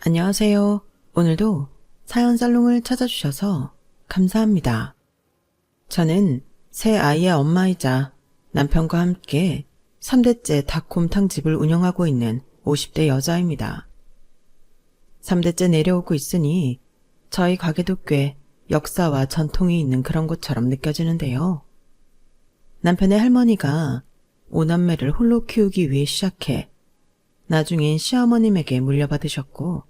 안녕하세요. 오늘도 사연살롱을 찾아주셔서 감사합니다. 저는 새 아이의 엄마이자 남편과 함께 3대째 닭곰탕집을 운영하고 있는 50대 여자입니다. 3대째 내려오고 있으니 저희 가게도 꽤 역사와 전통이 있는 그런 곳처럼 느껴지는데요. 남편의 할머니가 5남매를 홀로 키우기 위해 시작해 나중엔 시어머님에게 물려받으셨고,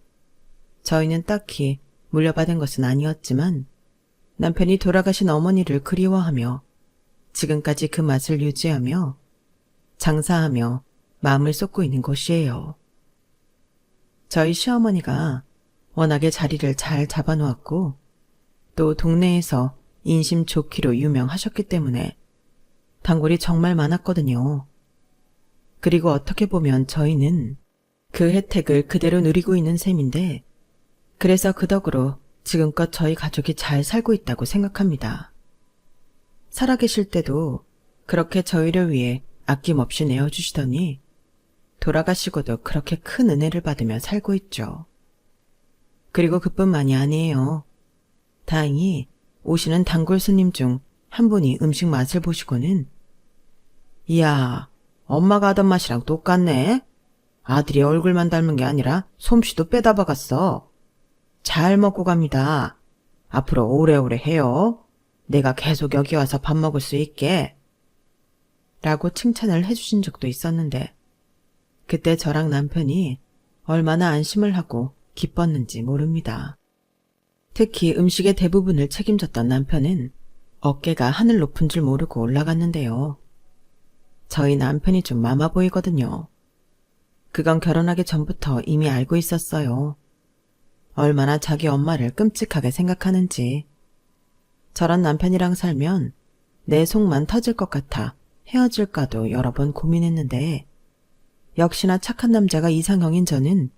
저희는 딱히 물려받은 것은 아니었지만 남편이 돌아가신 어머니를 그리워하며 지금까지 그 맛을 유지하며 장사하며 마음을 쏟고 있는 곳이에요. 저희 시어머니가 워낙에 자리를 잘 잡아놓았고 또 동네에서 인심 좋기로 유명하셨기 때문에 단골이 정말 많았거든요. 그리고 어떻게 보면 저희는 그 혜택을 그대로 누리고 있는 셈인데, 그래서 그 덕으로 지금껏 저희 가족이 잘 살고 있다고 생각합니다. 살아계실 때도 그렇게 저희를 위해 아낌없이 내어주시더니 돌아가시고도 그렇게 큰 은혜를 받으며 살고 있죠. 그리고 그뿐만이 아니에요. 다행히 오시는 단골 손님 중 한 분이 음식 맛을 보시고는 이야, 엄마가 하던 맛이랑 똑같네. 아들이 얼굴만 닮은 게 아니라 솜씨도 빼다 박았어. 잘 먹고 갑니다. 앞으로 오래오래 해요. 내가 계속 여기 와서 밥 먹을 수 있게. 라고 칭찬을 해주신 적도 있었는데, 그때 저랑 남편이 얼마나 안심을 하고 기뻤는지 모릅니다. 특히 음식의 대부분을 책임졌던 남편은 어깨가 하늘 높은 줄 모르고 올라갔는데요. 저희 남편이 좀 마마 보이거든요. 그건 결혼하기 전부터 이미 알고 있었어요. 얼마나 자기 엄마를 끔찍하게 생각하는지. 저런 남편이랑 살면 내 속만 터질 것 같아 헤어질까도 여러 번 고민했는데, 역시나 착한 남자가 이상형인 저는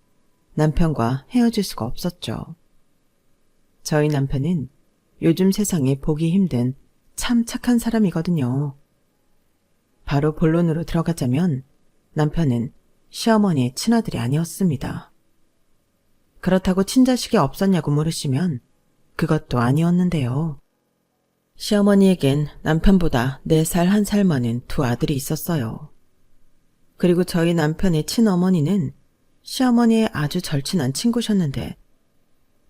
남편과 헤어질 수가 없었죠. 저희 남편은 요즘 세상에 보기 힘든 참 착한 사람이거든요. 바로 본론으로 들어가자면 남편은 시어머니의 친아들이 아니었습니다. 그렇다고 친자식이 없었냐고 물으시면 그것도 아니었는데요. 시어머니에겐 남편보다 4살 1살 많은 두 아들이 있었어요. 그리고 저희 남편의 친어머니는 시어머니의 아주 절친한 친구셨는데,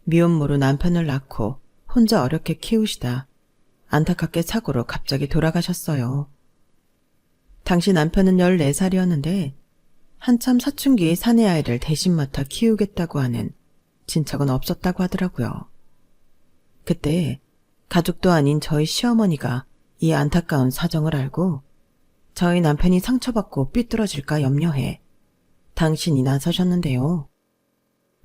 미혼모로 남편을 낳고 혼자 어렵게 키우시다 안타깝게 사고로 갑자기 돌아가셨어요. 당시 남편은 14살이었는데 한참 사춘기의 사내아이를 대신 맡아 키우겠다고 하는 친척은 없었다고 하더라고요. 그때 가족도 아닌 저희 시어머니가 이 안타까운 사정을 알고 저희 남편이 상처받고 삐뚤어질까 염려해 당신이 나서셨는데요.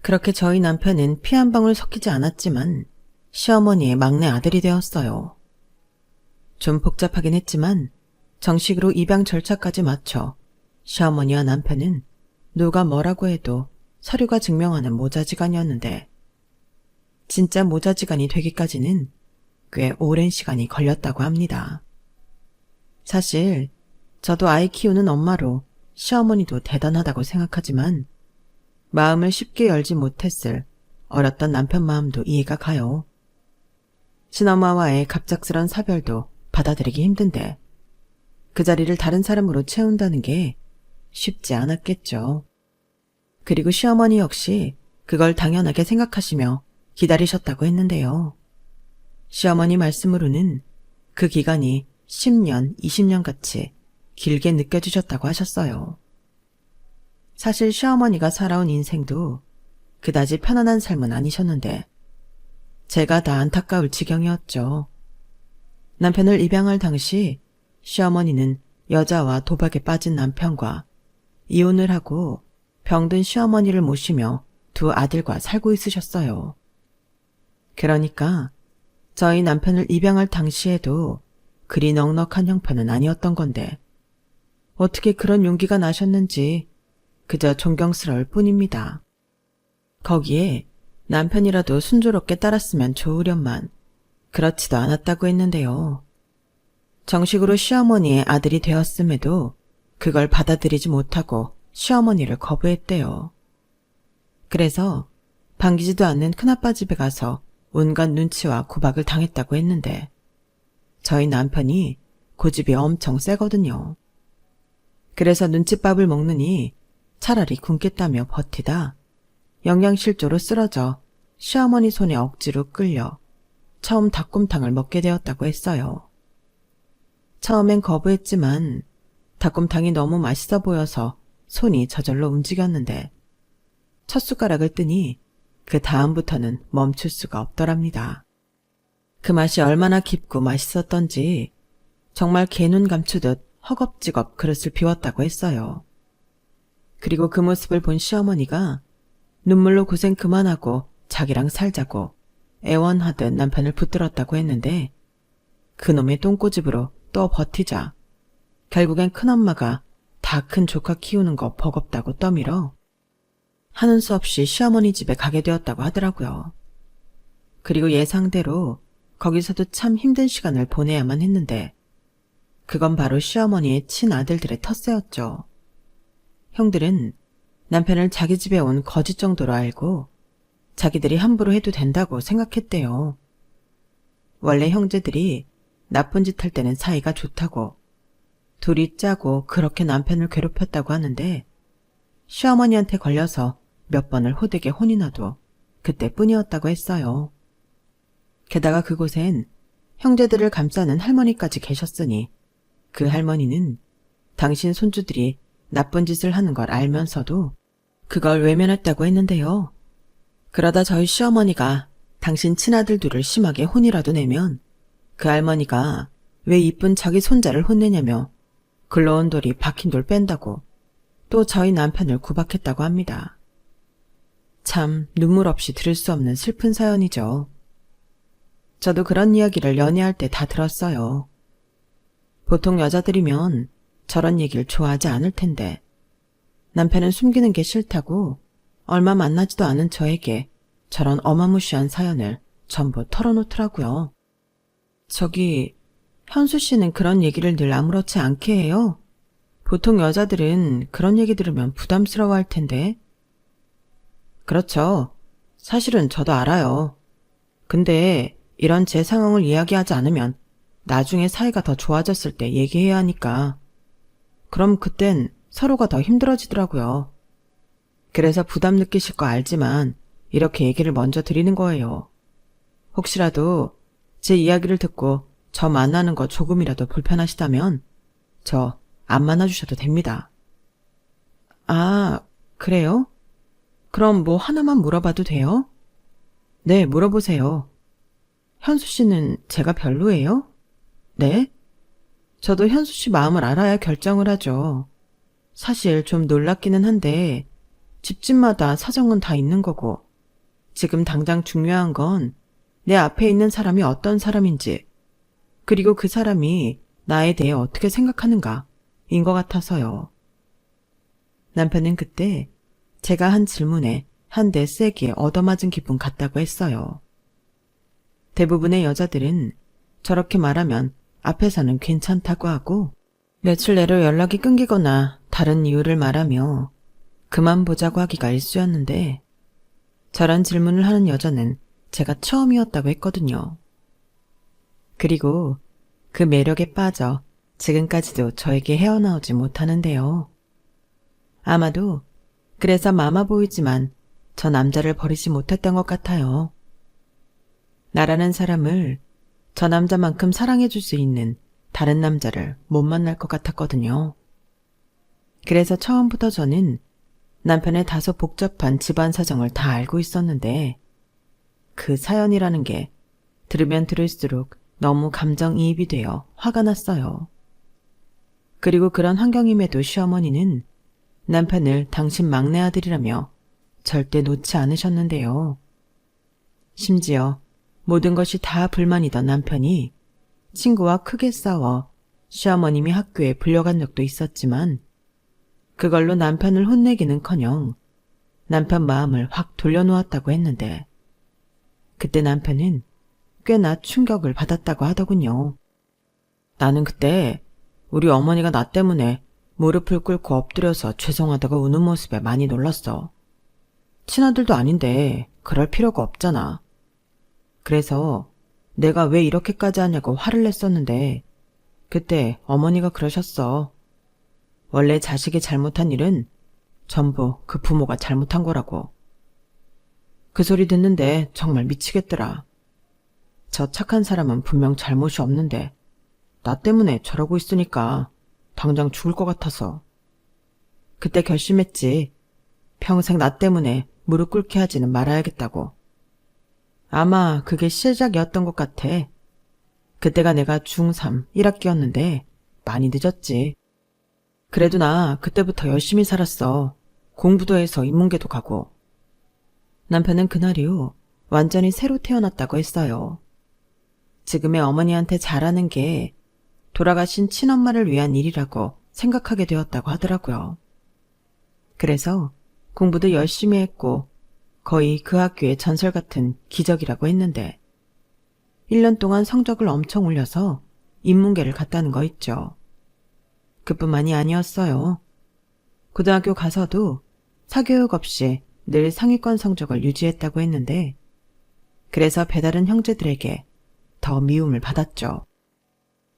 그렇게 저희 남편은 피 한 방울 섞이지 않았지만 시어머니의 막내 아들이 되었어요. 좀 복잡하긴 했지만 정식으로 입양 절차까지 마쳐 시어머니와 남편은 누가 뭐라고 해도 서류가 증명하는 모자지간이었는데, 진짜 모자지간이 되기까지는 꽤 오랜 시간이 걸렸다고 합니다. 사실 저도 아이 키우는 엄마로 시어머니도 대단하다고 생각하지만 마음을 쉽게 열지 못했을 어렸던 남편 마음도 이해가 가요. 친엄마와의 갑작스런 사별도 받아들이기 힘든데 그 자리를 다른 사람으로 채운다는 게 쉽지 않았겠죠. 그리고 시어머니 역시 그걸 당연하게 생각하시며 기다리셨다고 했는데요. 시어머니 말씀으로는 그 기간이 10년, 20년 같이 길게 느껴지셨다고 하셨어요. 사실 시어머니가 살아온 인생도 그다지 편안한 삶은 아니셨는데 제가 다 안타까울 지경이었죠. 남편을 입양할 당시 시어머니는 여자와 도박에 빠진 남편과 이혼을 하고 병든 시어머니를 모시며 두 아들과 살고 있으셨어요. 그러니까 저희 남편을 입양할 당시에도 그리 넉넉한 형편은 아니었던 건데 어떻게 그런 용기가 나셨는지 그저 존경스러울 뿐입니다. 거기에 남편이라도 순조롭게 따랐으면 좋으련만 그렇지도 않았다고 했는데요. 정식으로 시어머니의 아들이 되었음에도 그걸 받아들이지 못하고 시어머니를 거부했대요. 그래서 반기지도 않는 큰아빠 집에 가서 온갖 눈치와 구박을 당했다고 했는데 저희 남편이 고집이 엄청 세거든요. 그래서 눈칫밥을 먹느니 차라리 굶겠다며 버티다 영양실조로 쓰러져 시어머니 손에 억지로 끌려 처음 닭곰탕을 먹게 되었다고 했어요. 처음엔 거부했지만 닭곰탕이 너무 맛있어 보여서 손이 저절로 움직였는데 첫 숟가락을 뜨니 그 다음부터는 멈출 수가 없더랍니다. 그 맛이 얼마나 깊고 맛있었던지 정말 개눈 감추듯 허겁지겁 그릇을 비웠다고 했어요. 그리고 그 모습을 본 시어머니가 눈물로 고생 그만하고 자기랑 살자고 애원하듯 남편을 붙들었다고 했는데 그놈의 똥꼬집으로 또 버티자 결국엔 큰엄마가 다 큰 조카 키우는 거 버겁다고 떠밀어 하는 수 없이 시어머니 집에 가게 되었다고 하더라고요. 그리고 예상대로 거기서도 참 힘든 시간을 보내야만 했는데 그건 바로 시어머니의 친아들들의 텃세였죠. 형들은 남편을 자기 집에 온 거짓 정도로 알고 자기들이 함부로 해도 된다고 생각했대요. 원래 형제들이 나쁜 짓 할 때는 사이가 좋다고 둘이 짜고 그렇게 남편을 괴롭혔다고 하는데 시어머니한테 걸려서 몇 번을 호되게 혼이 나도 그때뿐이었다고 했어요. 게다가 그곳엔 형제들을 감싸는 할머니까지 계셨으니 그 할머니는 당신 손주들이 나쁜 짓을 하는 걸 알면서도 그걸 외면했다고 했는데요. 그러다 저희 시어머니가 당신 친아들 둘을 심하게 혼이라도 내면 그 할머니가 왜 이쁜 자기 손자를 혼내냐며 굴러온 돌이 박힌 돌 뺀다고 또 저희 남편을 구박했다고 합니다. 참 눈물 없이 들을 수 없는 슬픈 사연이죠. 저도 그런 이야기를 연애할 때 다 들었어요. 보통 여자들이면 저런 얘기를 좋아하지 않을 텐데 남편은 숨기는 게 싫다고 얼마 만나지도 않은 저에게 저런 어마무시한 사연을 전부 털어놓더라고요. 저기 현수 씨는 그런 얘기를 늘 아무렇지 않게 해요? 보통 여자들은 그런 얘기 들으면 부담스러워할 텐데. 그렇죠. 사실은 저도 알아요. 근데 이런 제 상황을 이야기하지 않으면 나중에 사이가 더 좋아졌을 때 얘기해야 하니까. 그럼 그땐 서로가 더 힘들어지더라고요. 그래서 부담 느끼실 거 알지만 이렇게 얘기를 먼저 드리는 거예요. 혹시라도 제 이야기를 듣고 저 만나는 거 조금이라도 불편하시다면 저 안 만나주셔도 됩니다. 아, 그래요? 그럼 뭐 하나만 물어봐도 돼요? 네, 물어보세요. 현수 씨는 제가 별로예요? 네? 저도 현수 씨 마음을 알아야 결정을 하죠. 사실 좀 놀랍기는 한데 집집마다 사정은 다 있는 거고 지금 당장 중요한 건 내 앞에 있는 사람이 어떤 사람인지 그리고 그 사람이 나에 대해 어떻게 생각하는가 인 것 같아서요. 남편은 그때 제가 한 질문에 한 대 세게 얻어맞은 기분 같다고 했어요. 대부분의 여자들은 저렇게 말하면 앞에서는 괜찮다고 하고 며칠 내로 연락이 끊기거나 다른 이유를 말하며 그만 보자고 하기가 일쑤였는데 저런 질문을 하는 여자는 제가 처음이었다고 했거든요. 그리고 그 매력에 빠져 지금까지도 저에게 헤어나오지 못하는데요. 아마도 그래서 마마보이지만 저 남자를 버리지 못했던 것 같아요. 나라는 사람을 저 남자만큼 사랑해줄 수 있는 다른 남자를 못 만날 것 같았거든요. 그래서 처음부터 저는 남편의 다소 복잡한 집안 사정을 다 알고 있었는데 그 사연이라는 게 들으면 들을수록 너무 감정이입이 되어 화가 났어요. 그리고 그런 환경임에도 시어머니는 남편을 당신 막내 아들이라며 절대 놓지 않으셨는데요. 심지어 모든 것이 다 불만이던 남편이 친구와 크게 싸워 시어머님이 학교에 불려간 적도 있었지만 그걸로 남편을 혼내기는커녕 남편 마음을 확 돌려놓았다고 했는데 그때 남편은 꽤나 충격을 받았다고 하더군요. 나는 그때 우리 어머니가 나 때문에 무릎을 꿇고 엎드려서 죄송하다고 우는 모습에 많이 놀랐어. 친아들도 아닌데 그럴 필요가 없잖아. 그래서 내가 왜 이렇게까지 하냐고 화를 냈었는데 그때 어머니가 그러셨어. 원래 자식이 잘못한 일은 전부 그 부모가 잘못한 거라고. 그 소리 듣는데 정말 미치겠더라. 저 착한 사람은 분명 잘못이 없는데 나 때문에 저러고 있으니까 당장 죽을 것 같아서. 그때 결심했지. 평생 나 때문에 무릎 꿇게 하지는 말아야겠다고. 아마 그게 시작이었던 것 같아. 그때가 내가 중3 1학기였는데 많이 늦었지. 그래도 나 그때부터 열심히 살았어. 공부도 해서 인문계도 가고. 남편은 그날 이후 완전히 새로 태어났다고 했어요. 지금의 어머니한테 잘하는 게 돌아가신 친엄마를 위한 일이라고 생각하게 되었다고 하더라고요. 그래서 공부도 열심히 했고 거의 그 학교의 전설 같은 기적이라고 했는데 1년 동안 성적을 엄청 올려서 인문계를 갔다는 거 있죠. 그뿐만이 아니었어요. 고등학교 가서도 사교육 없이 늘 상위권 성적을 유지했다고 했는데 그래서 배다른 형제들에게 더 미움을 받았죠.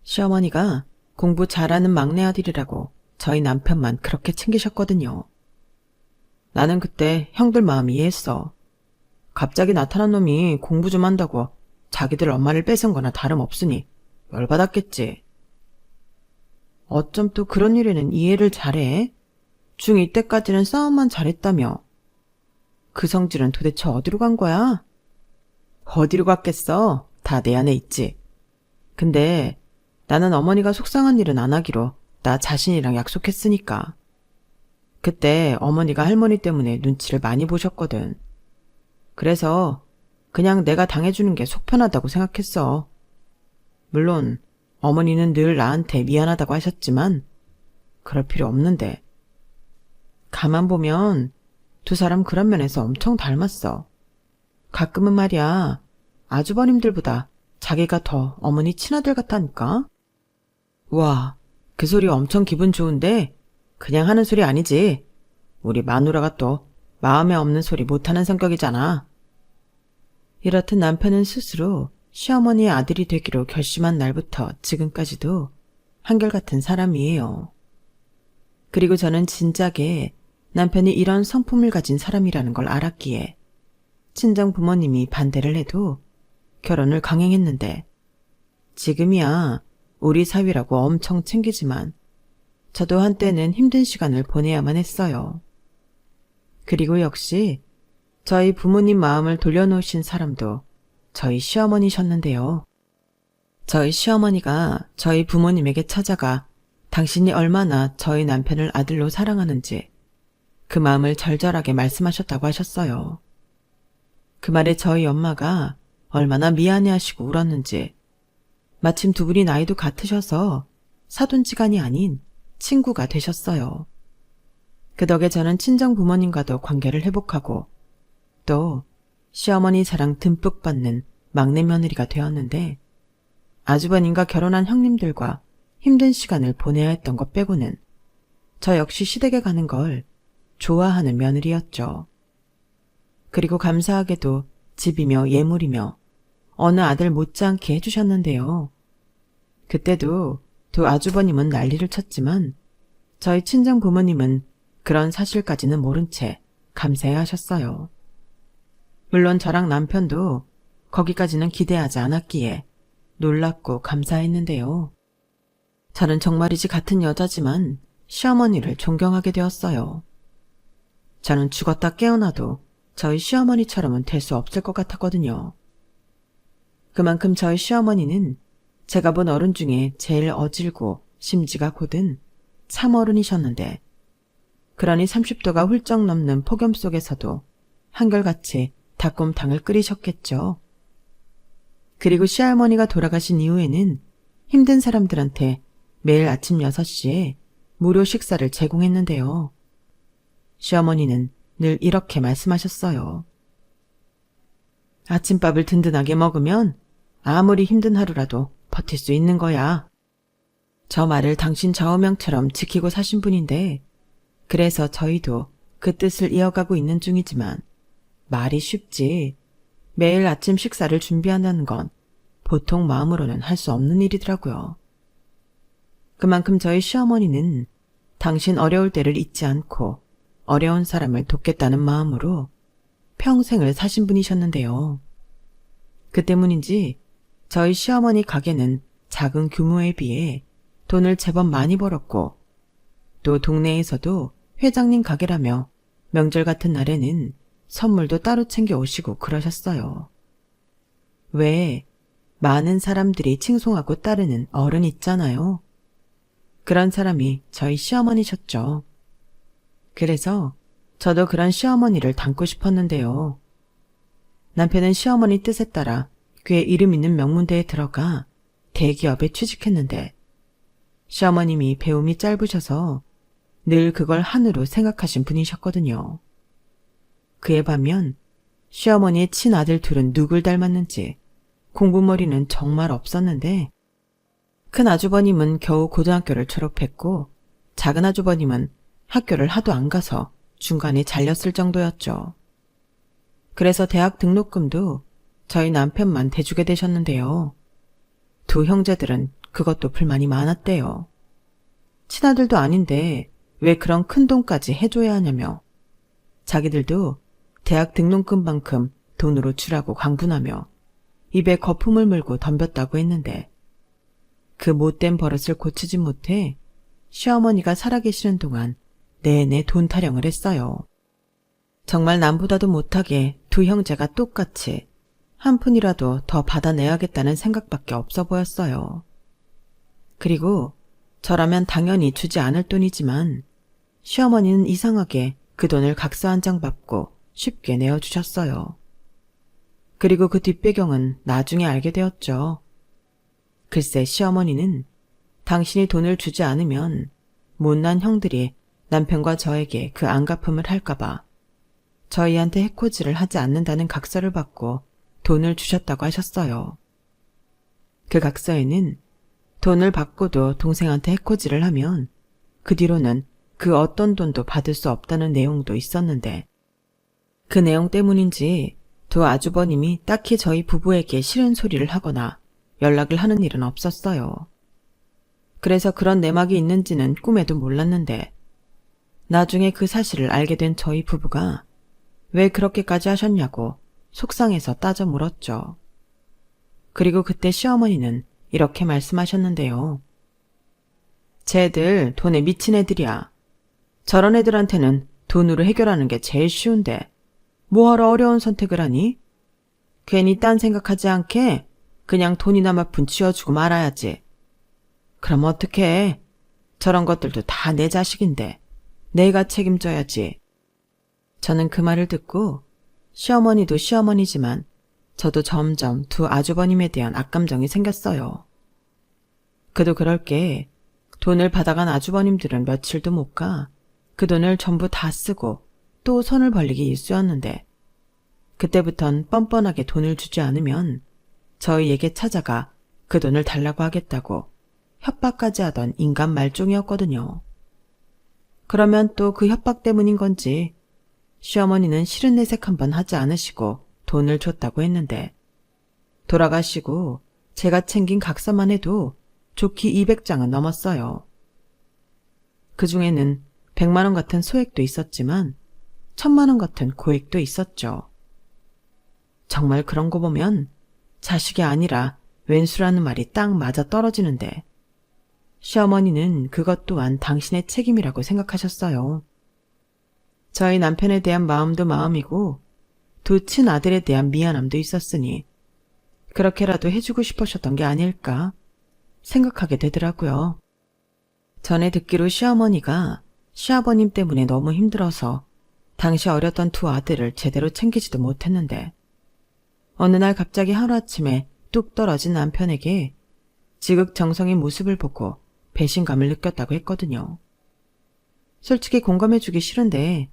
시어머니가 공부 잘하는 막내 아들이라고 저희 남편만 그렇게 챙기셨거든요. 나는 그때 형들 마음 이해했어. 갑자기 나타난 놈이 공부 좀 한다고 자기들 엄마를 뺏은 거나 다름없으니 열받았겠지. 어쩜 또 그런 일에는 이해를 잘해? 중2 때까지는 싸움만 잘했다며. 그 성질은 도대체 어디로 간 거야? 어디로 갔겠어? 다 내 안에 있지. 근데 나는 어머니가 속상한 일은 안 하기로 나 자신이랑 약속했으니까. 그때 어머니가 할머니 때문에 눈치를 많이 보셨거든. 그래서 그냥 내가 당해주는 게 속 편하다고 생각했어. 물론 어머니는 늘 나한테 미안하다고 하셨지만 그럴 필요 없는데. 가만 보면 두 사람 그런 면에서 엄청 닮았어. 가끔은 말이야 아주버님들보다 자기가 더 어머니 친아들 같다니까? 와, 그 소리 엄청 기분 좋은데 그냥 하는 소리 아니지. 우리 마누라가 또 마음에 없는 소리 못하는 성격이잖아. 이렇듯 남편은 스스로 시어머니의 아들이 되기로 결심한 날부터 지금까지도 한결같은 사람이에요. 그리고 저는 진작에 남편이 이런 성품을 가진 사람이라는 걸 알았기에 친정 부모님이 반대를 해도 결혼을 강행했는데 지금이야 우리 사위라고 엄청 챙기지만 저도 한때는 힘든 시간을 보내야만 했어요. 그리고 역시 저희 부모님 마음을 돌려놓으신 사람도 저희 시어머니셨는데요. 저희 시어머니가 저희 부모님에게 찾아가 당신이 얼마나 저희 남편을 아들로 사랑하는지 그 마음을 절절하게 말씀하셨다고 하셨어요. 그 말에 저희 엄마가 얼마나 미안해하시고 울었는지 마침 두 분이 나이도 같으셔서 사돈지간이 아닌 친구가 되셨어요. 그 덕에 저는 친정 부모님과도 관계를 회복하고 또 시어머니 사랑 듬뿍 받는 막내 며느리가 되었는데 아주버님과 결혼한 형님들과 힘든 시간을 보내야 했던 것 빼고는 저 역시 시댁에 가는 걸 좋아하는 며느리였죠. 그리고 감사하게도 집이며 예물이며 어느 아들 못지않게 해주셨는데요. 그때도 두 아주버님은 난리를 쳤지만 저희 친정 부모님은 그런 사실까지는 모른 채 감사해 하셨어요. 물론 저랑 남편도 거기까지는 기대하지 않았기에 놀랍고 감사했는데요. 저는 정말이지 같은 여자지만 시어머니를 존경하게 되었어요. 저는 죽었다 깨어나도 저희 시어머니처럼은 될 수 없을 것 같았거든요. 그만큼 저희 시어머니는 제가 본 어른 중에 제일 어질고 심지가 곧은 참어른이셨는데 그러니 30도가 훌쩍 넘는 폭염 속에서도 한결같이 닭곰탕을 끓이셨겠죠. 그리고 시할머니가 돌아가신 이후에는 힘든 사람들한테 매일 아침 6시에 무료 식사를 제공했는데요. 시어머니는 늘 이렇게 말씀하셨어요. 아침밥을 든든하게 먹으면 아무리 힘든 하루라도 버틸 수 있는 거야. 저 말을 당신 좌우명처럼 지키고 사신 분인데 그래서 저희도 그 뜻을 이어가고 있는 중이지만 말이 쉽지. 매일 아침 식사를 준비한다는 건 보통 마음으로는 할 수 없는 일이더라고요. 그만큼 저희 시어머니는 당신 어려울 때를 잊지 않고 어려운 사람을 돕겠다는 마음으로 평생을 사신 분이셨는데요. 그 때문인지 저희 시어머니 가게는 작은 규모에 비해 돈을 제법 많이 벌었고, 또 동네에서도 회장님 가게라며 명절 같은 날에는 선물도 따로 챙겨 오시고 그러셨어요. 왜 많은 사람들이 칭송하고 따르는 어른 있잖아요. 그런 사람이 저희 시어머니셨죠. 그래서 저도 그런 시어머니를 닮고 싶었는데요. 남편은 시어머니 뜻에 따라 꽤 이름 있는 명문대에 들어가 대기업에 취직했는데, 시어머님이 배움이 짧으셔서 늘 그걸 한으로 생각하신 분이셨거든요. 그에 반면 시어머니의 친아들 둘은 누굴 닮았는지 공부머리는 정말 없었는데, 큰 아주버님은 겨우 고등학교를 졸업했고 작은 아주버님은 학교를 하도 안 가서 중간에 잘렸을 정도였죠. 그래서 대학 등록금도 저희 남편만 대주게 되셨는데요. 두 형제들은 그것도 불만이 많았대요. 친아들도 아닌데 왜 그런 큰 돈까지 해줘야 하냐며, 자기들도 대학 등록금만큼 돈으로 주라고 강분하며 입에 거품을 물고 덤볐다고 했는데, 그 못된 버릇을 고치지 못해 시어머니가 살아계시는 동안 내내 돈 타령을 했어요. 정말 남보다도 못하게 두 형제가 똑같이 한 푼이라도 더 받아내야겠다는 생각밖에 없어 보였어요. 그리고 저라면 당연히 주지 않을 돈이지만 시어머니는 이상하게 그 돈을 각서 한 장 받고 쉽게 내어주셨어요. 그리고 그 뒷배경은 나중에 알게 되었죠. 글쎄, 시어머니는 당신이 돈을 주지 않으면 못난 형들이 남편과 저에게 그 안갚음을 할까봐 저희한테 해코지를 하지 않는다는 각서를 받고 돈을 주셨다고 하셨어요. 그 각서에는 돈을 받고도 동생한테 해코지를 하면 그 뒤로는 그 어떤 돈도 받을 수 없다는 내용도 있었는데, 그 내용 때문인지 두 아주버님이 딱히 저희 부부에게 싫은 소리를 하거나 연락을 하는 일은 없었어요. 그래서 그런 내막이 있는지는 꿈에도 몰랐는데, 나중에 그 사실을 알게 된 저희 부부가 왜 그렇게까지 하셨냐고 속상해서 따져 물었죠. 그리고 그때 시어머니는 이렇게 말씀하셨는데요. 쟤들 돈에 미친 애들이야. 저런 애들한테는 돈으로 해결하는 게 제일 쉬운데 뭐하러 어려운 선택을 하니? 괜히 딴 생각하지 않게 그냥 돈이나마 분치워주고 말아야지. 그럼 어떡해. 저런 것들도 다 내 자식인데 내가 책임져야지. 저는 그 말을 듣고 시어머니도 시어머니지만 저도 점점 두 아주버님에 대한 악감정이 생겼어요. 그도 그럴 게 돈을 받아간 아주버님들은 며칠도 못 가 그 돈을 전부 다 쓰고 또 손을 벌리기 일쑤였는데, 그때부턴 뻔뻔하게 돈을 주지 않으면 저희에게 찾아가 그 돈을 달라고 하겠다고 협박까지 하던 인간 말종이었거든요. 그러면 또 그 협박 때문인 건지 시어머니는 싫은 내색 한번 하지 않으시고 돈을 줬다고 했는데, 돌아가시고 제가 챙긴 각서만 해도 좋기 200장은 넘었어요. 그 중에는 100만 원 같은 소액도 있었지만 1000만 원 같은 고액도 있었죠. 정말 그런 거 보면 자식이 아니라 왼수라는 말이 딱 맞아 떨어지는데, 시어머니는 그것 또한 당신의 책임이라고 생각하셨어요. 저희 남편에 대한 마음도 마음이고 두 친아들에 대한 미안함도 있었으니 그렇게라도 해주고 싶으셨던 게 아닐까 생각하게 되더라고요. 전에 듣기로 시어머니가 시아버님 때문에 너무 힘들어서 당시 어렸던 두 아들을 제대로 챙기지도 못했는데, 어느 날 갑자기 하루아침에 뚝 떨어진 남편에게 지극정성의 모습을 보고 배신감을 느꼈다고 했거든요. 솔직히 공감해주기 싫은데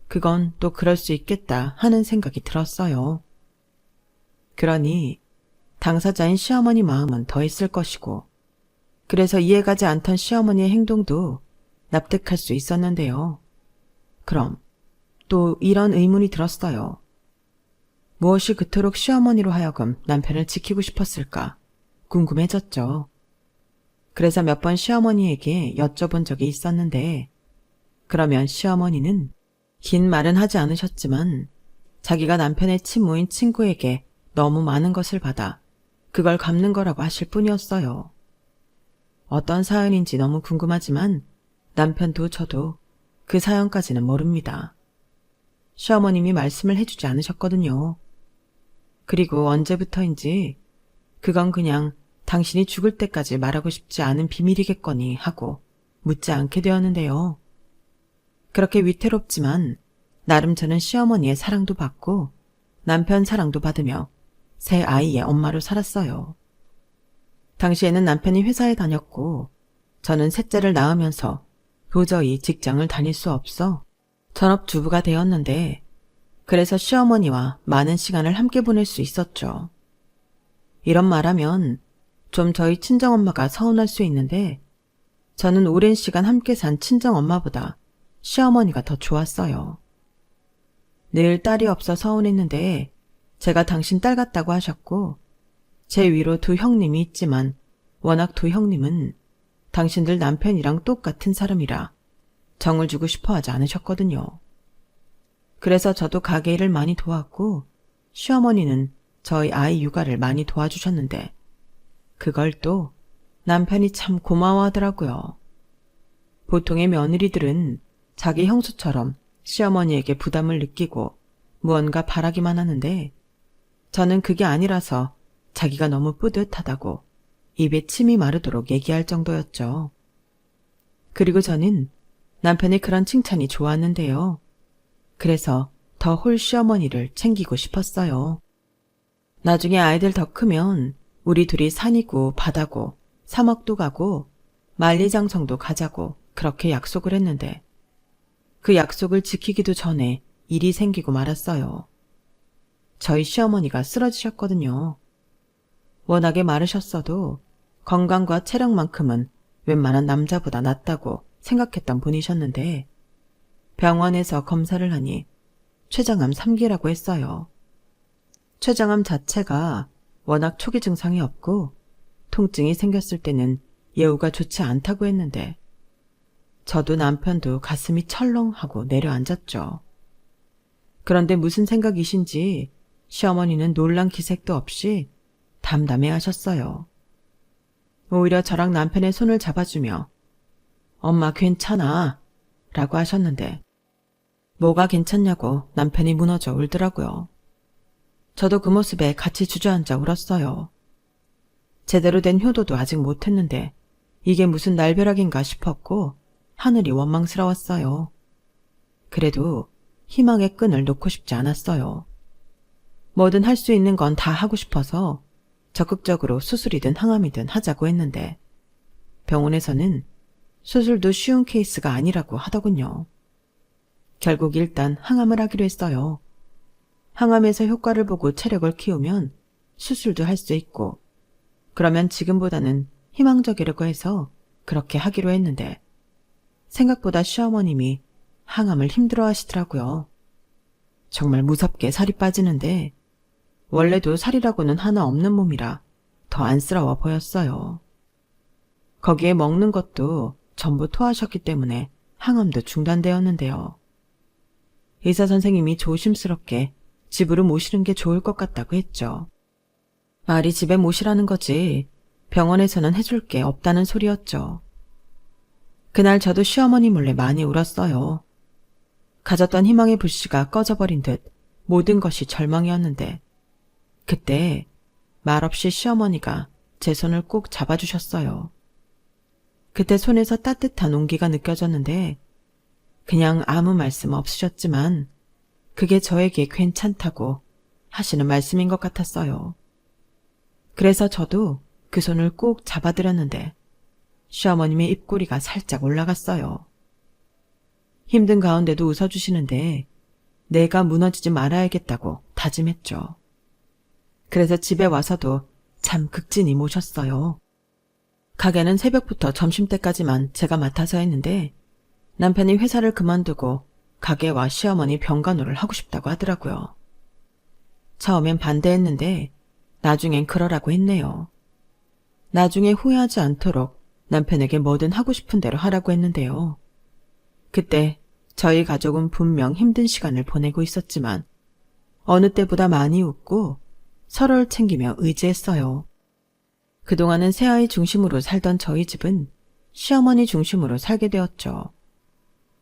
그건 또 그럴 수 있겠다 하는 생각이 들었어요. 그러니 당사자인 시어머니 마음은 더했을 것이고, 그래서 이해가지 않던 시어머니의 행동도 납득할 수 있었는데요. 그럼 또 이런 의문이 들었어요. 무엇이 그토록 시어머니로 하여금 남편을 지키고 싶었을까 궁금해졌죠. 그래서 몇 번 시어머니에게 여쭤본 적이 있었는데, 그러면 시어머니는 긴 말은 하지 않으셨지만 자기가 남편의 친모인 친구에게 너무 많은 것을 받아 그걸 갚는 거라고 하실 뿐이었어요. 어떤 사연인지 너무 궁금하지만 남편도 저도 그 사연까지는 모릅니다. 시어머님이 말씀을 해주지 않으셨거든요. 그리고 언제부터인지 그건 그냥 당신이 죽을 때까지 말하고 싶지 않은 비밀이겠거니 하고 묻지 않게 되었는데요. 그렇게 위태롭지만 나름 저는 시어머니의 사랑도 받고 남편 사랑도 받으며 새 아이의 엄마로 살았어요. 당시에는 남편이 회사에 다녔고 저는 셋째를 낳으면서 도저히 직장을 다닐 수 없어 전업주부가 되었는데, 그래서 시어머니와 많은 시간을 함께 보낼 수 있었죠. 이런 말하면 좀 저희 친정엄마가 서운할 수 있는데 저는 오랜 시간 함께 산 친정엄마보다 시어머니가 더 좋았어요. 늘 딸이 없어 서운했는데 제가 당신 딸 같다고 하셨고, 제 위로 두 형님이 있지만 워낙 두 형님은 당신들 남편이랑 똑같은 사람이라 정을 주고 싶어 하지 않으셨거든요. 그래서 저도 가게 일을 많이 도왔고 시어머니는 저희 아이 육아를 많이 도와주셨는데 그걸 또 남편이 참 고마워하더라고요. 보통의 며느리들은 자기 형수처럼 시어머니에게 부담을 느끼고 무언가 바라기만 하는데 저는 그게 아니라서 자기가 너무 뿌듯하다고 입에 침이 마르도록 얘기할 정도였죠. 그리고 저는 남편의 그런 칭찬이 좋았는데요. 그래서 더 홀 시어머니를 챙기고 싶었어요. 나중에 아이들 더 크면 우리 둘이 산이고 바다고 사막도 가고 만리장성도 가자고 그렇게 약속을 했는데 그 약속을 지키기도 전에 일이 생기고 말았어요. 저희 시어머니가 쓰러지셨거든요. 워낙에 마르셨어도 건강과 체력만큼은 웬만한 남자보다 낫다고 생각했던 분이셨는데 병원에서 검사를 하니 췌장암 3기라고 했어요. 췌장암 자체가 워낙 초기 증상이 없고 통증이 생겼을 때는 예후가 좋지 않다고 했는데 저도 남편도 가슴이 철렁하고 내려앉았죠. 그런데 무슨 생각이신지 시어머니는 놀란 기색도 없이 담담해 하셨어요. 오히려 저랑 남편의 손을 잡아주며 엄마 괜찮아 라고 하셨는데 뭐가 괜찮냐고 남편이 무너져 울더라고요. 저도 그 모습에 같이 주저앉아 울었어요. 제대로 된 효도도 아직 못했는데 이게 무슨 날벼락인가 싶었고 하늘이 원망스러웠어요. 그래도 희망의 끈을 놓고 싶지 않았어요. 뭐든 할 수 있는 건 다 하고 싶어서 적극적으로 수술이든 항암이든 하자고 했는데 병원에서는 수술도 쉬운 케이스가 아니라고 하더군요. 결국 일단 항암을 하기로 했어요. 항암에서 효과를 보고 체력을 키우면 수술도 할 수 있고 그러면 지금보다는 희망적이라고 해서 그렇게 하기로 했는데 생각보다 시어머님이 항암을 힘들어 하시더라고요. 정말 무섭게 살이 빠지는데 원래도 살이라고는 하나 없는 몸이라 더 안쓰러워 보였어요. 거기에 먹는 것도 전부 토하셨기 때문에 항암도 중단되었는데요. 의사 선생님이 조심스럽게 집으로 모시는 게 좋을 것 같다고 했죠. 말이 집에 모시라는 거지 병원에서는 해줄 게 없다는 소리였죠. 그날 저도 시어머니 몰래 많이 울었어요. 가졌던 희망의 불씨가 꺼져버린 듯 모든 것이 절망이었는데 그때 말없이 시어머니가 제 손을 꼭 잡아주셨어요. 그때 손에서 따뜻한 온기가 느껴졌는데 그냥 아무 말씀 없으셨지만 그게 저에게 괜찮다고 하시는 말씀인 것 같았어요. 그래서 저도 그 손을 꼭 잡아드렸는데 시어머님의 입꼬리가 살짝 올라갔어요. 힘든 가운데도 웃어주시는데 내가 무너지지 말아야겠다고 다짐했죠. 그래서 집에 와서도 참 극진히 모셨어요. 가게는 새벽부터 점심때까지만 제가 맡아서 했는데 남편이 회사를 그만두고 가게와 시어머니 병간호를 하고 싶다고 하더라고요. 처음엔 반대했는데 나중엔 그러라고 했네요. 나중에 후회하지 않도록 남편에게 뭐든 하고 싶은 대로 하라고 했는데요. 그때 저희 가족은 분명 힘든 시간을 보내고 있었지만 어느 때보다 많이 웃고 서로를 챙기며 의지했어요. 그동안은 새아이 중심으로 살던 저희 집은 시어머니 중심으로 살게 되었죠.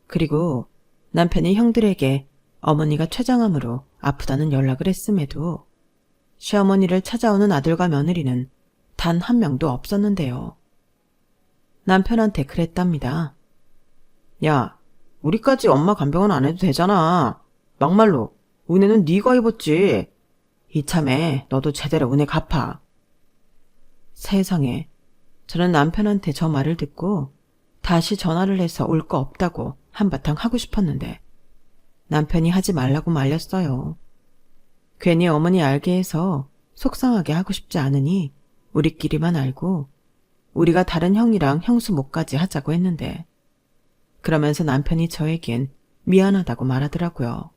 그리고 남편이 형들에게 어머니가 췌장암으로 아프다는 연락을 했음에도 시어머니를 찾아오는 아들과 며느리는 단 한 명도 없었는데요. 남편한테 그랬답니다. 야, 우리까지 엄마 간병은 안 해도 되잖아. 막말로 은혜는 네가 입었지. 이참에 너도 제대로 은혜 갚아. 세상에, 저는 남편한테 저 말을 듣고 다시 전화를 해서 올 거 없다고 한바탕 하고 싶었는데 남편이 하지 말라고 말렸어요. 괜히 어머니 알게 해서 속상하게 하고 싶지 않으니 우리끼리만 알고 우리가 다른 형이랑 형수 목까지 하자고 했는데 그러면서 남편이 저에겐 미안하다고 말하더라고요.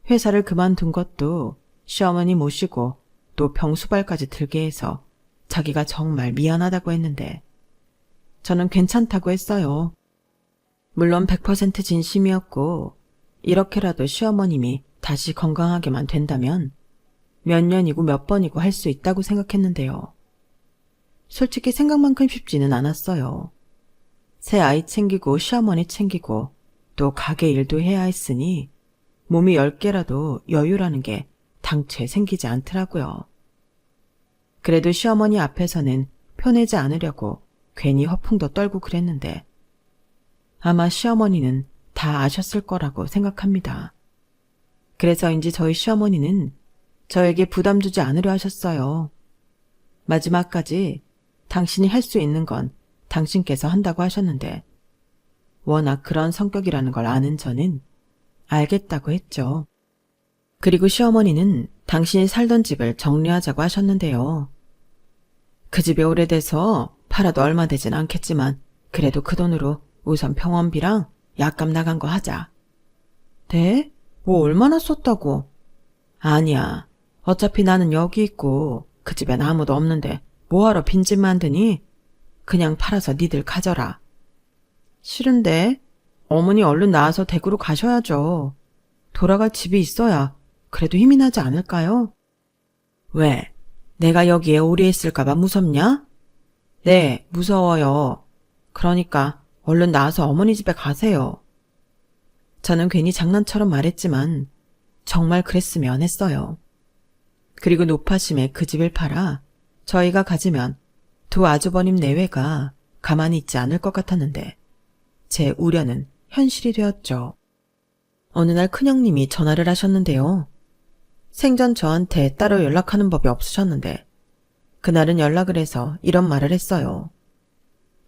회사를 그만둔 것도 시어머니 모시고 또 병수발까지 들게 해서 자기가 정말 미안하다고 했는데 저는 괜찮다고 했어요. 물론 100% 진심이었고 이렇게라도 시어머님이 다시 건강하게만 된다면 몇 년이고 몇 번이고 할 수 있다고 생각했는데요. 솔직히 생각만큼 쉽지는 않았어요. 새 아이 챙기고 시어머니 챙기고 또 가게 일도 해야 했으니 몸이 10개라도 여유라는 게 당최 생기지 않더라고요. 그래도 시어머니 앞에서는 표내지 않으려고 괜히 허풍도 떨고 그랬는데 아마 시어머니는 다 아셨을 거라고 생각합니다. 그래서인지 저희 시어머니는 저에게 부담 주지 않으려 하셨어요. 마지막까지 당신이 할 수 있는 건 당신께서 한다고 하셨는데 워낙 그런 성격이라는 걸 아는 저는 알겠다고 했죠. 그리고 시어머니는 당신이 살던 집을 정리하자고 하셨는데요. 그 집이 오래돼서 팔아도 얼마 되진 않겠지만 그래도 그 돈으로 우선 병원비랑 약값 나간 거 하자. 네? 뭐 얼마나 썼다고? 아니야. 어차피 나는 여기 있고 그 집엔 아무도 없는데 뭐하러 빈집 만드니? 그냥 팔아서 니들 가져라. 싫은데? 어머니 얼른 나와서 댁으로 가셔야죠. 돌아갈 집이 있어야 그래도 힘이 나지 않을까요? 왜? 내가 여기에 오래 있을까봐 무섭냐? 네, 무서워요. 그러니까 얼른 나와서 어머니 집에 가세요. 저는 괜히 장난처럼 말했지만 정말 그랬으면 했어요. 그리고 노파심에 그 집을 팔아 저희가 가지면 두 아주버님 내외가 가만히 있지 않을 것 같았는데 제 우려는 현실이 되었죠. 어느 날 큰형님이 전화를 하셨는데요. 생전 저한테 따로 연락하는 법이 없으셨는데 그날은 연락을 해서 이런 말을 했어요.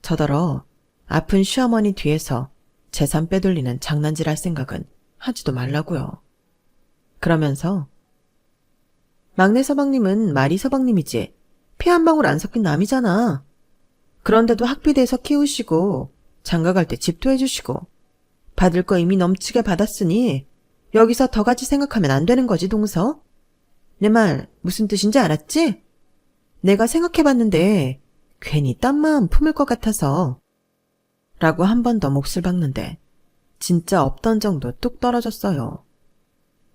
저더러 아픈 시어머니 뒤에서 재산 빼돌리는 장난질 할 생각은 하지도 말라고요. 그러면서 막내 서방님은 말이 서방님이지 피 한 방울 안 섞인 남이잖아. 그런데도 학비대서 키우시고 장가갈 때 집도 해주시고 받을 거 이미 넘치게 받았으니 여기서 더 같이 생각하면 안 되는 거지 동서? 내 말 무슨 뜻인지 알았지? 내가 생각해봤는데 괜히 딴 마음 품을 것 같아서 라고 한 번 더 몫을 박는데 진짜 없던 정도 뚝 떨어졌어요.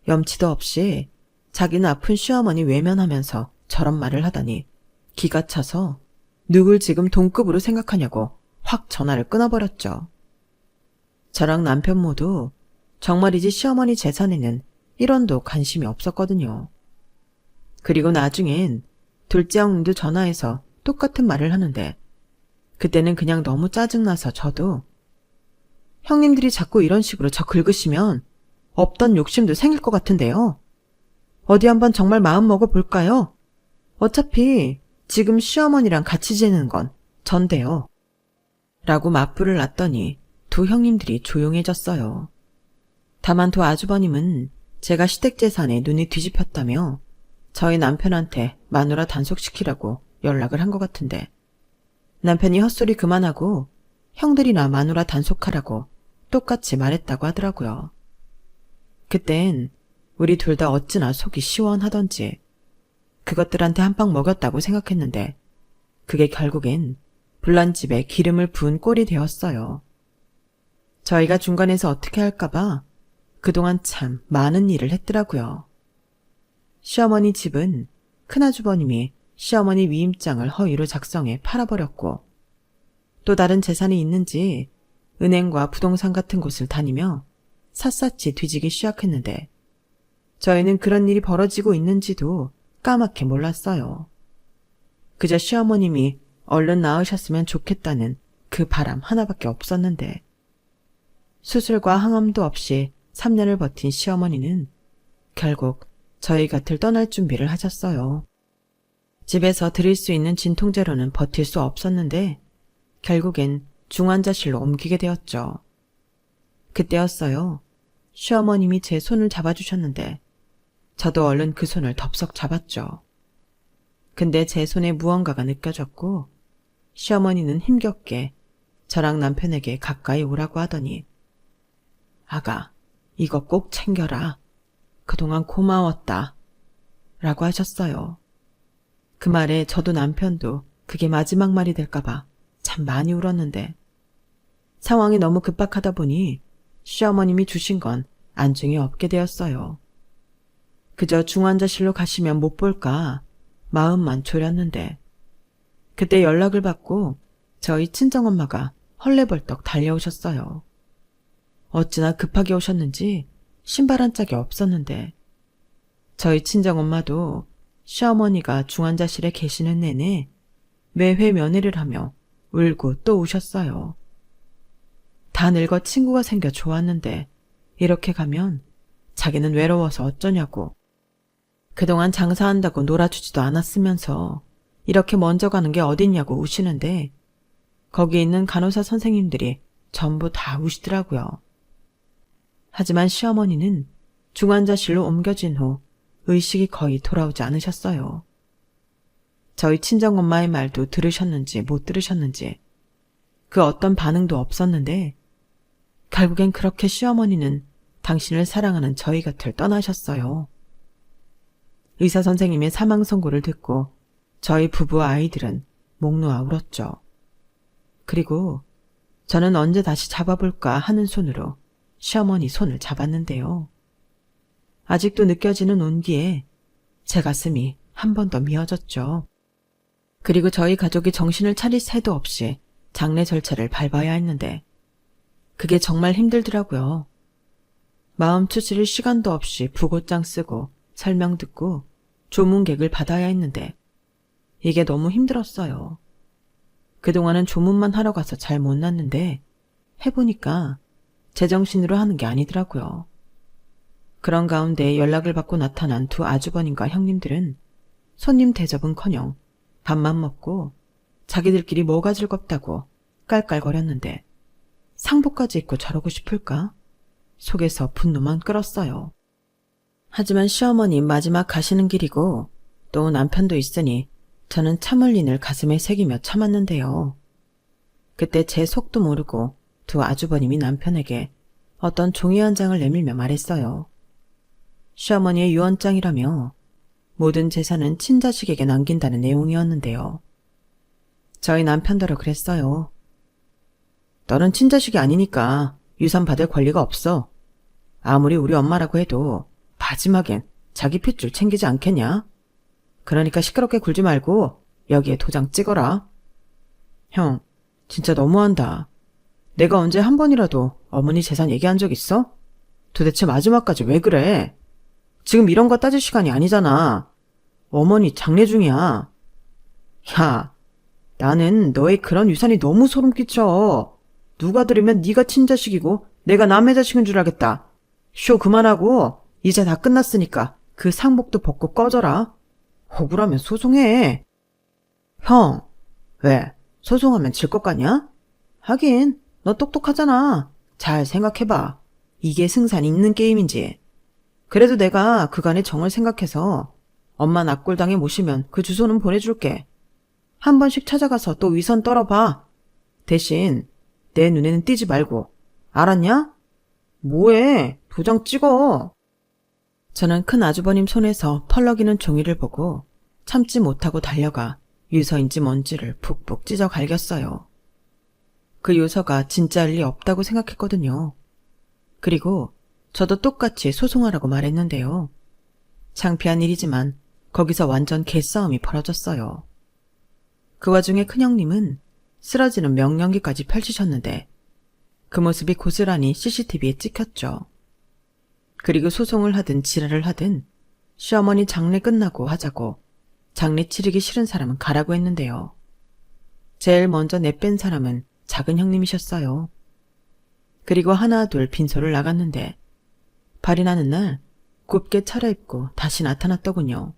염치도 없이 자기는 아픈 시어머니 외면하면서 저런 말을 하다니 기가 차서 누굴 지금 동급으로 생각하냐고 확 전화를 끊어버렸죠. 저랑 남편 모두 정말이지 시어머니 재산에는 1원도 관심이 없었거든요. 그리고 나중엔 둘째 형님도 전화해서 똑같은 말을 하는데 그때는 그냥 너무 짜증나서 저도 형님들이 자꾸 이런 식으로 저 긁으시면 없던 욕심도 생길 것 같은데요. 어디 한번 정말 마음 먹어볼까요? 어차피 지금 시어머니랑 같이 지내는 건 전데요. 라고 맞불을 놨더니 두 형님들이 조용해졌어요. 다만 두 아주버님은 제가 시댁재산에 눈이 뒤집혔다며 저희 남편한테 마누라 단속시키라고 연락을 한 것 같은데 남편이 헛소리 그만하고 형들이나 마누라 단속하라고 똑같이 말했다고 하더라고요. 그땐 우리 둘 다 어찌나 속이 시원하던지 그것들한테 한 방 먹였다고 생각했는데 그게 결국엔 불난집에 기름을 부은 꼴이 되었어요. 저희가 중간에서 어떻게 할까봐 그동안 참 많은 일을 했더라고요. 시어머니 집은 큰아주버님이 시어머니 위임장을 허위로 작성해 팔아버렸고 또 다른 재산이 있는지 은행과 부동산 같은 곳을 다니며 샅샅이 뒤지기 시작했는데 저희는 그런 일이 벌어지고 있는지도 까맣게 몰랐어요. 그저 시어머님이 얼른 나으셨으면 좋겠다는 그 바람 하나밖에 없었는데 수술과 항암도 없이 3년을 버틴 시어머니는 결국 저희 곁을 떠날 준비를 하셨어요. 집에서 드릴 수 있는 진통제로는 버틸 수 없었는데 결국엔 중환자실로 옮기게 되었죠. 그때였어요. 시어머님이 제 손을 잡아주셨는데 저도 얼른 그 손을 덥석 잡았죠. 근데 제 손에 무언가가 느껴졌고 시어머니는 힘겹게 저랑 남편에게 가까이 오라고 하더니 아가, 이거 꼭 챙겨라. 그동안 고마웠다. 라고 하셨어요. 그 말에 저도 남편도 그게 마지막 말이 될까봐 참 많이 울었는데 상황이 너무 급박하다 보니 시어머님이 주신 건 안중에 없게 되었어요. 그저 중환자실로 가시면 못 볼까 마음만 졸였는데 그때 연락을 받고 저희 친정엄마가 헐레벌떡 달려오셨어요. 어찌나 급하게 오셨는지 신발 한 짝이 없었는데 저희 친정엄마도 시어머니가 중환자실에 계시는 내내 매회 면회를 하며 울고 또 우셨어요. 다 늙어 친구가 생겨 좋았는데 이렇게 가면 자기는 외로워서 어쩌냐고 그동안 장사한다고 놀아주지도 않았으면서 이렇게 먼저 가는 게 어딨냐고 우시는데 거기 있는 간호사 선생님들이 전부 다 우시더라고요. 하지만 시어머니는 중환자실로 옮겨진 후 의식이 거의 돌아오지 않으셨어요. 저희 친정엄마의 말도 들으셨는지 못 들으셨는지 그 어떤 반응도 없었는데 결국엔 그렇게 시어머니는 당신을 사랑하는 저희 곁을 떠나셨어요. 의사 선생님의 사망 선고를 듣고 저희 부부와 아이들은 목 놓아 울었죠. 그리고 저는 언제 다시 잡아볼까 하는 손으로 시어머니 손을 잡았는데요. 아직도 느껴지는 온기에 제 가슴이 한 번 더 미어졌죠. 그리고 저희 가족이 정신을 차릴 새도 없이 장례 절차를 밟아야 했는데 그게 정말 힘들더라고요. 마음 추스릴 시간도 없이 부고장 쓰고 설명 듣고 조문객을 받아야 했는데 이게 너무 힘들었어요. 그동안은 조문만 하러 가서 잘 못 났는데 해보니까 제정신으로 하는 게 아니더라고요. 그런 가운데 연락을 받고 나타난 두 아주버님과 형님들은 손님 대접은커녕 밥만 먹고 자기들끼리 뭐가 즐겁다고 깔깔거렸는데 상복까지 입고 저러고 싶을까? 속에서 분노만 끓었어요. 하지만 시어머니 마지막 가시는 길이고 또 남편도 있으니 저는 참을 인을 가슴에 새기며 참았는데요. 그때 제 속도 모르고 두 아주버님이 남편에게 어떤 종이 한 장을 내밀며 말했어요. 시어머니의 유언장이라며 모든 재산은 친자식에게 남긴다는 내용이었는데요. 저희 남편더러 그랬어요. 너는 친자식이 아니니까 유산 받을 권리가 없어. 아무리 우리 엄마라고 해도 마지막엔 자기 핏줄 챙기지 않겠냐? 그러니까 시끄럽게 굴지 말고 여기에 도장 찍어라. 형, 진짜 너무한다. 내가 언제 한 번이라도 어머니 재산 얘기한 적 있어? 도대체 마지막까지 왜 그래? 지금 이런 거 따질 시간이 아니잖아. 어머니 장례 중이야. 야, 나는 너의 그런 유산이 너무 소름 끼쳐. 누가 들으면 네가 친자식이고 내가 남의 자식인 줄 알겠다. 쇼 그만하고 이제 다 끝났으니까 그 상복도 벗고 꺼져라. 억울하면 소송해. 형, 왜? 소송하면 질 것 같냐? 하긴 너 똑똑하잖아. 잘 생각해봐. 이게 승산 있는 게임인지. 그래도 내가 그간의 정을 생각해서 엄마 납골당에 모시면 그 주소는 보내줄게. 한 번씩 찾아가서 또 위선 떨어봐. 대신 내 눈에는 띄지 말고. 알았냐? 뭐해? 도장 찍어. 저는 큰 아주버님 손에서 펄럭이는 종이를 보고 참지 못하고 달려가 유서인지 뭔지를 푹푹 찢어 갈겼어요. 그 유서가 진짜일 리 없다고 생각했거든요. 그리고 저도 똑같이 소송하라고 말했는데요. 창피한 일이지만 거기서 완전 개싸움이 벌어졌어요. 그 와중에 큰형님은 쓰러지는 명령기까지 펼치셨는데 그 모습이 고스란히 CCTV에 찍혔죠. 그리고 소송을 하든 지랄을 하든 시어머니 장례 끝나고 하자고 장례 치르기 싫은 사람은 가라고 했는데요. 제일 먼저 내뺀 사람은 작은 형님이셨어요. 그리고 하나 둘 빈소를 나갔는데 발이 나는 날 곱게 차려입고 다시 나타났더군요.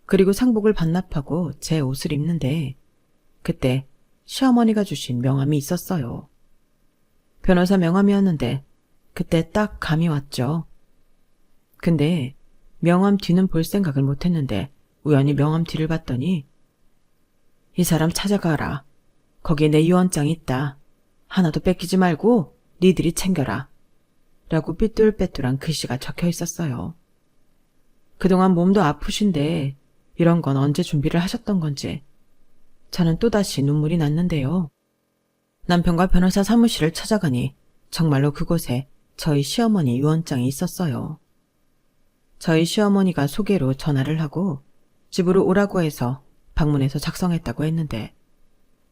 그리고 상복을 반납하고 제 옷을 입는데 그때 시어머니가 주신 명함이 있었어요. 변호사 명함이었는데 그때 딱 감이 왔죠. 근데 명함 뒤는 볼 생각을 못했는데 우연히 명함 뒤를 봤더니 이 사람 찾아가라. 거기에 내 유언장이 있다. 하나도 뺏기지 말고 니들이 챙겨라. 라고 삐뚤빼뚤한 글씨가 적혀 있었어요. 그동안 몸도 아프신데 이런 건 언제 준비를 하셨던 건지 저는 또다시 눈물이 났는데요. 남편과 변호사 사무실을 찾아가니 정말로 그곳에 저희 시어머니 유언장이 있었어요. 저희 시어머니가 소개로 전화를 하고 집으로 오라고 해서 방문해서 작성했다고 했는데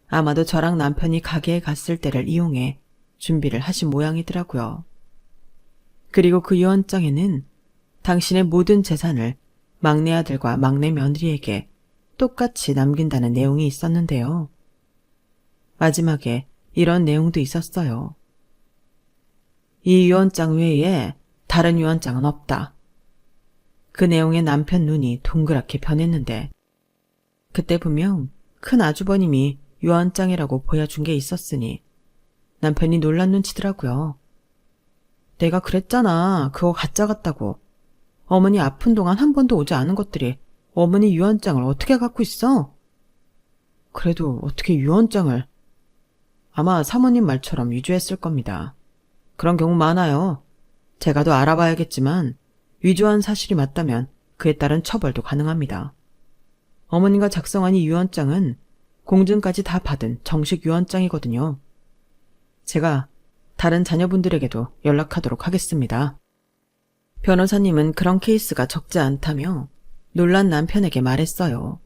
아마도 저랑 남편이 가게에 갔을 때를 이용해 준비를 하신 모양이더라고요. 그리고 그 유언장에는 당신의 모든 재산을 막내 아들과 막내 며느리에게 똑같이 남긴다는 내용이 있었는데요. 마지막에 이런 내용도 있었어요. 이 유언장 외에 다른 유언장은 없다. 그 내용에 남편 눈이 동그랗게 변했는데 그때 분명 큰 아주버님이 유언장이라고 보여준 게 있었으니 남편이 놀란 눈치더라고요. 내가 그랬잖아. 그거 가짜 같다고. 어머니 아픈 동안 한 번도 오지 않은 것들이 어머니 유언장을 어떻게 갖고 있어? 그래도 어떻게 유언장을... 아마 사모님 말처럼 위조했을 겁니다. 그런 경우 많아요. 제가 더 알아봐야겠지만 위조한 사실이 맞다면 그에 따른 처벌도 가능합니다. 어머니가 작성한 이 유언장은 공증까지 다 받은 정식 유언장이거든요. 제가 다른 자녀분들에게도 연락하도록 하겠습니다. 변호사님은 그런 케이스가 적지 않다며 놀란 남편에게 말했어요.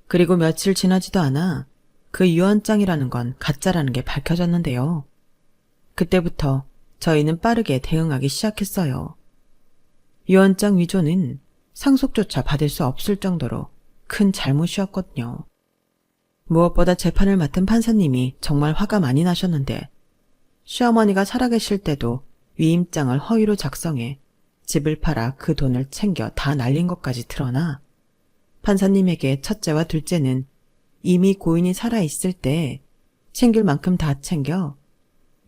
그리고 며칠 지나지도 않아 그 유언장이라는 건 가짜라는 게 밝혀졌는데요. 그때부터 저희는 빠르게 대응하기 시작했어요. 유언장 위조는 상속조차 받을 수 없을 정도로 큰 잘못이었거든요. 무엇보다 재판을 맡은 판사님이 정말 화가 많이 나셨는데 시어머니가 살아계실 때도 위임장을 허위로 작성해 집을 팔아 그 돈을 챙겨 다 날린 것까지 드러나 판사님에게 첫째와 둘째는 이미 고인이 살아있을 때 챙길 만큼 다 챙겨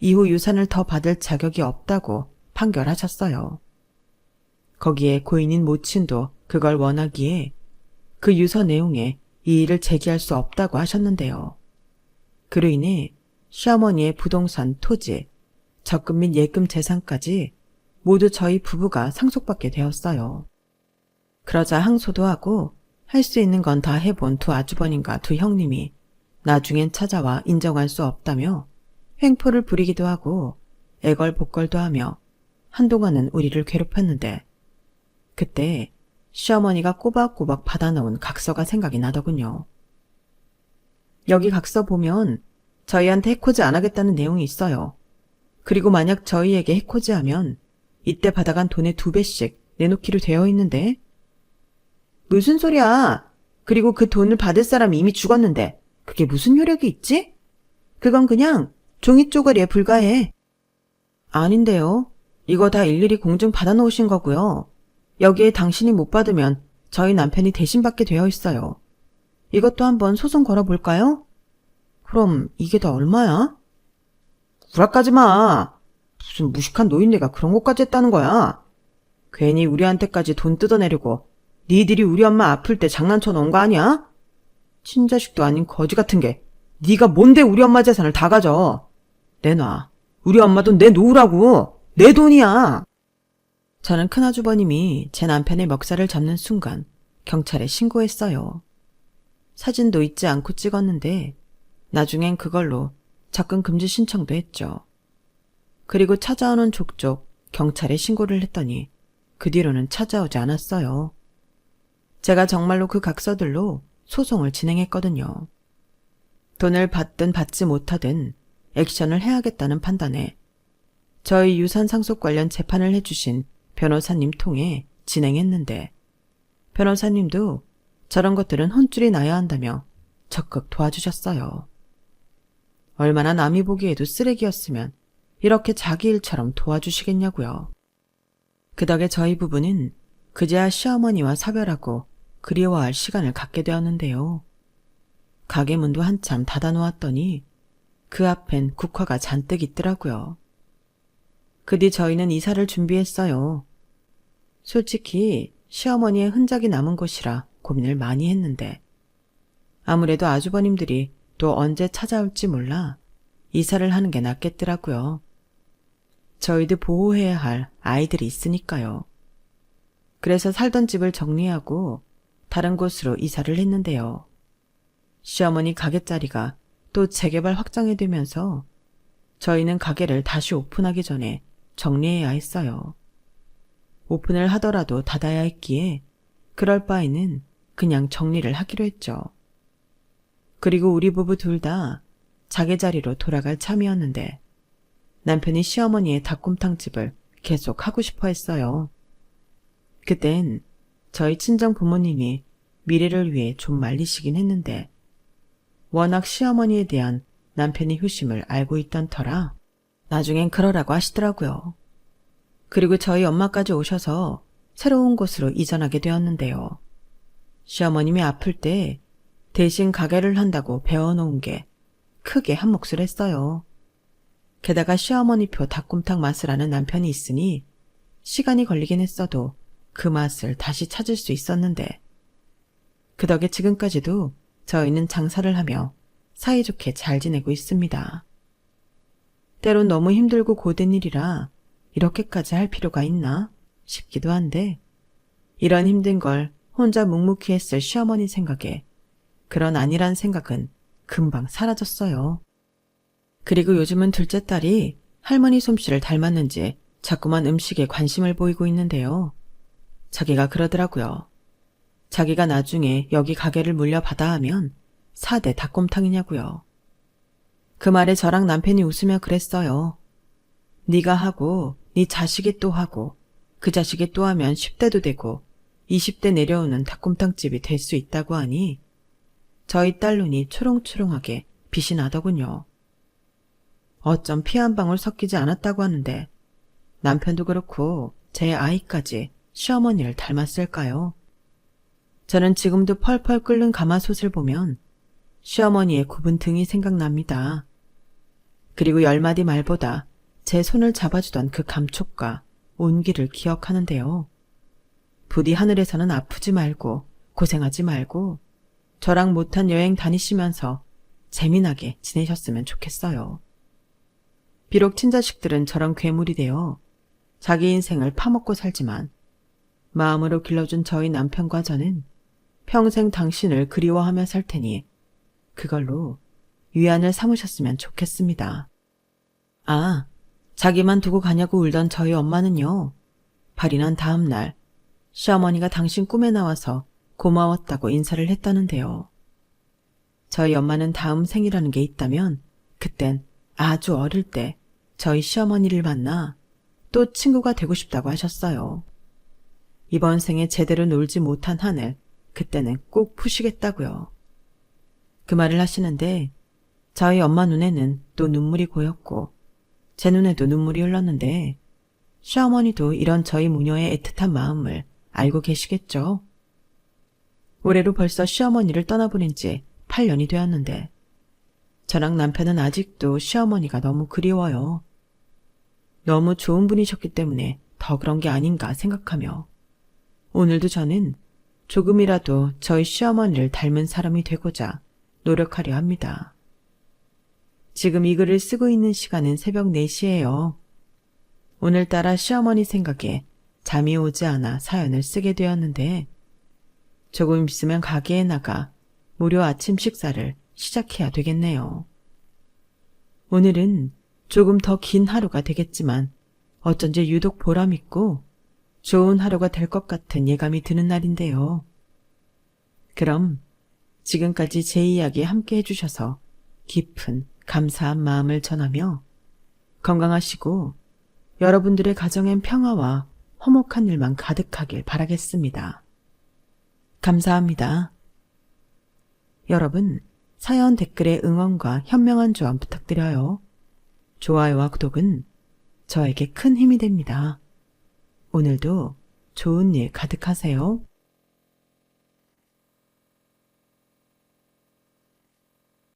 이후 유산을 더 받을 자격이 없다고 판결하셨어요. 거기에 고인인 모친도 그걸 원하기에 그 유서 내용에 이의를 제기할 수 없다고 하셨는데요. 그로 인해 시어머니의 부동산, 토지, 적금 및 예금 재산까지 모두 저희 부부가 상속받게 되었어요. 그러자 항소도 하고 할 수 있는 건 다 해본 두 아주버님과 두 형님이 나중엔 찾아와 인정할 수 없다며 횡포를 부리기도 하고 애걸복걸도 하며 한동안은 우리를 괴롭혔는데 그때 시어머니가 꼬박꼬박 받아놓은 각서가 생각이 나더군요. 여기 각서 보면 저희한테 해코지 안 하겠다는 내용이 있어요. 그리고 만약 저희에게 해코지하면 이때 받아간 돈의 2배씩 내놓기로 되어 있는데 무슨 소리야? 그리고 그 돈을 받을 사람이 이미 죽었는데 그게 무슨 효력이 있지? 그건 그냥 종이 쪼가리에 불과해. 아닌데요. 이거 다 일일이 공증 받아놓으신 거고요. 여기에 당신이 못 받으면 저희 남편이 대신 받게 되어 있어요. 이것도 한번 소송 걸어볼까요? 그럼 이게 다 얼마야? 구라까지 마. 무슨 무식한 노인네가 그런 것까지 했다는 거야. 괜히 우리한테까지 돈 뜯어내려고 니들이 우리 엄마 아플 때 장난쳐 놓은 거 아니야? 친자식도 아닌 거지 같은 게 네가 뭔데 우리 엄마 재산을 다 가져. 내놔. 우리 엄마 돈 내놓으라고. 내 돈이야. 저는 큰아주버님이 제 남편의 멱살을 잡는 순간 경찰에 신고했어요. 사진도 잊지 않고 찍었는데 나중엔 그걸로 접근 금지 신청도 했죠. 그리고 찾아오는 족족 경찰에 신고를 했더니 그 뒤로는 찾아오지 않았어요. 제가 정말로 그 각서들로 소송을 진행했거든요. 돈을 받든 받지 못하든 액션을 해야겠다는 판단에 저희 유산 상속 관련 재판을 해주신 변호사님 통해 진행했는데 변호사님도 저런 것들은 혼쭐이 나야 한다며 적극 도와주셨어요. 얼마나 남이 보기에도 쓰레기였으면 이렇게 자기 일처럼 도와주시겠냐고요. 그 덕에 저희 부부는 그제야 시어머니와 사별하고 그리워할 시간을 갖게 되었는데요. 가게 문도 한참 닫아놓았더니 그 앞엔 국화가 잔뜩 있더라고요. 그 뒤 저희는 이사를 준비했어요. 솔직히 시어머니의 흔적이 남은 곳이라 고민을 많이 했는데 아무래도 아주버님들이 또 언제 찾아올지 몰라 이사를 하는 게 낫겠더라고요. 저희도 보호해야 할 아이들이 있으니까요. 그래서 살던 집을 정리하고 다른 곳으로 이사를 했는데요. 시어머니 가게 자리가 또 재개발 확장이 되면서 저희는 가게를 다시 오픈하기 전에 정리해야 했어요. 오픈을 하더라도 닫아야 했기에 그럴 바에는 그냥 정리를 하기로 했죠. 그리고 우리 부부 둘 다 자기 자리로 돌아갈 참이었는데 남편이 시어머니의 닭곰탕집을 계속 하고 싶어 했어요. 그땐 저희 친정 부모님이 미래를 위해 좀 말리시긴 했는데 워낙 시어머니에 대한 남편의 효심을 알고 있던 터라 나중엔 그러라고 하시더라고요. 그리고 저희 엄마까지 오셔서 새로운 곳으로 이전하게 되었는데요. 시어머님이 아플 때 대신 가게를 한다고 배워놓은 게 크게 한몫을 했어요. 게다가 시어머니표 닭곰탕 맛을 아는 남편이 있으니 시간이 걸리긴 했어도 그 맛을 다시 찾을 수 있었는데 그 덕에 지금까지도 저희는 장사를 하며 사이좋게 잘 지내고 있습니다. 때론 너무 힘들고 고된 일이라 이렇게까지 할 필요가 있나 싶기도 한데 이런 힘든 걸 혼자 묵묵히 했을 시어머니 생각에 그런 아니란 생각은 금방 사라졌어요. 그리고 요즘은 둘째 딸이 할머니 솜씨를 닮았는지 자꾸만 음식에 관심을 보이고 있는데요. 자기가 그러더라고요. 자기가 나중에 여기 가게를 물려받아 하면 4대 닭곰탕이냐고요. 그 말에 저랑 남편이 웃으며 그랬어요. 네가 하고 네 자식이 또 하고 그 자식이 또 하면 10대도 되고 20대 내려오는 닭곰탕집이 될 수 있다고 하니 저희 딸 눈이 초롱초롱하게 빛이 나더군요. 어쩜 피 한 방울 섞이지 않았다고 하는데 남편도 그렇고 제 아이까지 시어머니를 닮았을까요? 저는 지금도 펄펄 끓는 가마솥을 보면 시어머니의 굽은 등이 생각납니다. 그리고 10마디 말보다 제 손을 잡아주던 그 감촉과 온기를 기억하는데요. 부디 하늘에서는 아프지 말고 고생하지 말고 저랑 못한 여행 다니시면서 재미나게 지내셨으면 좋겠어요. 비록 친자식들은 저런 괴물이 되어 자기 인생을 파먹고 살지만 마음으로 길러준 저희 남편과 저는 평생 당신을 그리워하며 살 테니 그걸로 위안을 삼으셨으면 좋겠습니다. 아, 자기만 두고 가냐고 울던 저희 엄마는요. 발이 난 다음 날 시어머니가 당신 꿈에 나와서 고마웠다고 인사를 했다는데요. 저희 엄마는 다음 생이라는 게 있다면 그땐 아주 어릴 때 저희 시어머니를 만나 또 친구가 되고 싶다고 하셨어요. 이번 생에 제대로 놀지 못한 한을 그때는 꼭 푸시겠다고요. 그 말을 하시는데 저희 엄마 눈에는 또 눈물이 고였고 제 눈에도 눈물이 흘렀는데 시어머니도 이런 저희 무녀의 애틋한 마음을 알고 계시겠죠. 올해로 벌써 시어머니를 떠나보낸 지 8년이 되었는데 저랑 남편은 아직도 시어머니가 너무 그리워요. 너무 좋은 분이셨기 때문에 더 그런 게 아닌가 생각하며 오늘도 저는 조금이라도 저희 시어머니를 닮은 사람이 되고자 노력하려 합니다. 지금 이 글을 쓰고 있는 시간은 새벽 4시예요. 오늘따라 시어머니 생각에 잠이 오지 않아 사연을 쓰게 되었는데 조금 있으면 가게에 나가 무료 아침 식사를 시작해야 되겠네요. 오늘은 조금 더 긴 하루가 되겠지만 어쩐지 유독 보람있고 좋은 하루가 될 것 같은 예감이 드는 날인데요. 그럼 지금까지 제 이야기 함께 해주셔서 깊은 감사한 마음을 전하며 건강하시고 여러분들의 가정엔 평화와 화목한 일만 가득하길 바라겠습니다. 감사합니다. 여러분, 사연 댓글에 응원과 현명한 조언 부탁드려요. 좋아요와 구독은 저에게 큰 힘이 됩니다. 오늘도 좋은 일 가득하세요.